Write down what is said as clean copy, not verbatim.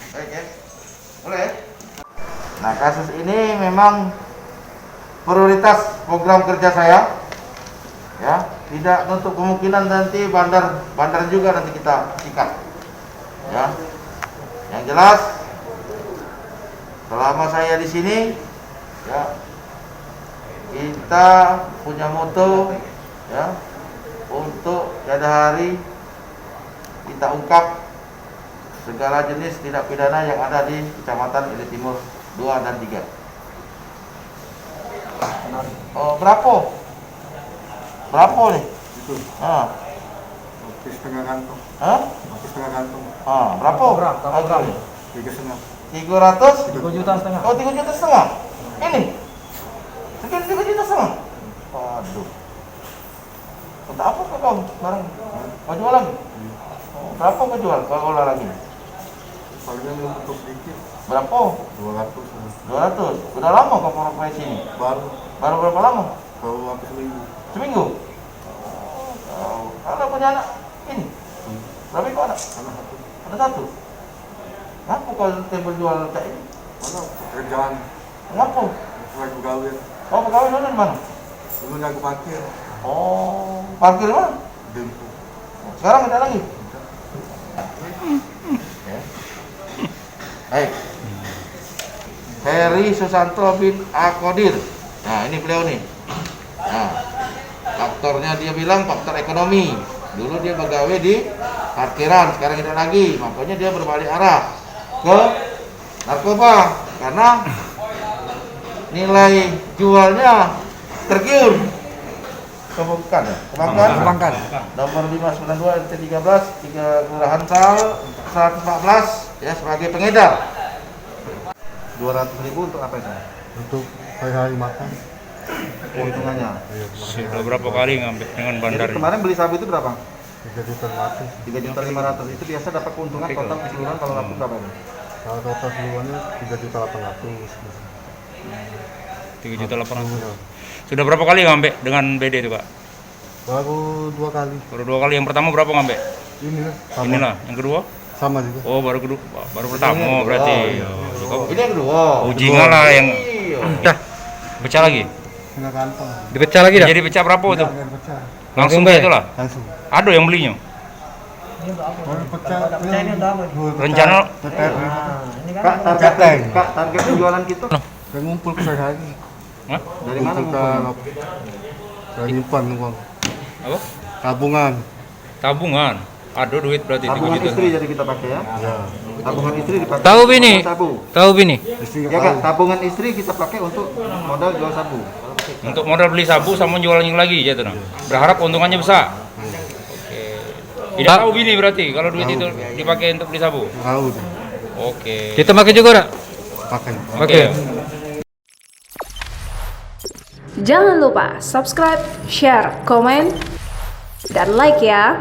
Baik ya, boleh. Nah, kasus ini memang prioritas program kerja saya. Ya, tidak untuk kemungkinan nanti bandar juga nanti kita sikat. Ya, yang jelas selama saya di sini, ya, kita punya moto, ya, untuk tiada hari kita ungkap segala jenis tindak pidana yang ada di Kecamatan Ilir Timur 2 dan 3. Oh, berapa nih? Itu. Ah. Hampir setengah kantong. Hah? Hampir setengah kantong. Ah, berapa? Harganya? 3,5. 300? 3,5 juta. Oh, 3,5 juta. Ini? Sekian 3,5 juta. Waduh. Untuk apa kau barang? Mau jual lagi? Oh, berapa kau jual kalau olah lagi? Palingan untuk sedikit. Berapa? 200. 200. Udah lama kau profesi ini? Baru berapa lama? Baru hampir seminggu. Seminggu? Oh, kalau punya anak ini? Berapa kau anak? Anak satu. Ada satu? Ngapa kau tembel jual kayak ini? Mana pekerjaan? Ngapa? Lagi pegawai. Kau pegawai mana di mana? Dulu aku parkir. Oh, parkir mana? Dempo. Sekarang ada lagi? Ya. Baik. Heri Susanto bin Akodir. Nah, ini beliau nih. Nah, faktornya dia bilang faktor ekonomi. Dulu dia pegawai di parkiran, sekarang tidak lagi. Makanya dia berbalik arah ke narkoba karena nilai jualnya tergiur. Kebangkan ya? Kebangkan. Nomor 592 RT 13 3 Kelurahan Sal 114 ya sebagai pengedar. 200.000 untuk apa itu? Untuk hari-hari makan. Keuntungannya. Sudah berapa kali ngambil dengan bandar? Jadi kemarin beli sabu itu berapa? 3,5 juta. 3.500.000 itu biasa dapat keuntungan total keseluruhan kalau laku berapa ini? Kalau total seluruhnya 3,8 juta. 3.800.000. Sudah berapa kali ngambil dengan BD itu, Pak? Baru 2 kali. Baru 2 kali. Yang pertama berapa ngambil? Inilah. Sama. Inilah. Yang kedua? Sama juga. Oh, baru pertama berarti. Ini yang kedua. Ujingnya lah yang dah pecah lagi. Setengah kantong. Dipecah lagi dah. Jadi pecah berapa itu? Enggak pecah. Langsung Langsung, itulah. Langsung. Ada yang belinya. Baru pecah. ini udah apa? Rencana Kak, target penjualan kita Kan ngumpul ke sehari. Hah? dari mana? Saya nyimpan uang. Apa? Tabungan. Tabungan. Ada duit berarti 3 Tabungan juta. istri jadi kita pakai ya. Ya. Tabungan istri dipakai. Tahu, Bini? untuk Sabu. Tahu Bini? Istri Ya Kak, tabungan istri kita pakai untuk modal jual sabu. Untuk modal beli sabu sama jualannya lagi ya tuh. Berharap keuntungannya besar. Oke. Tidak tahu Bini berarti kalau duit itu dipakai untuk beli sabu. tahu tuh. Oke. Kita pakai juga dah. Pakai. Oke. Jangan lupa subscribe, share, komen, dan like ya.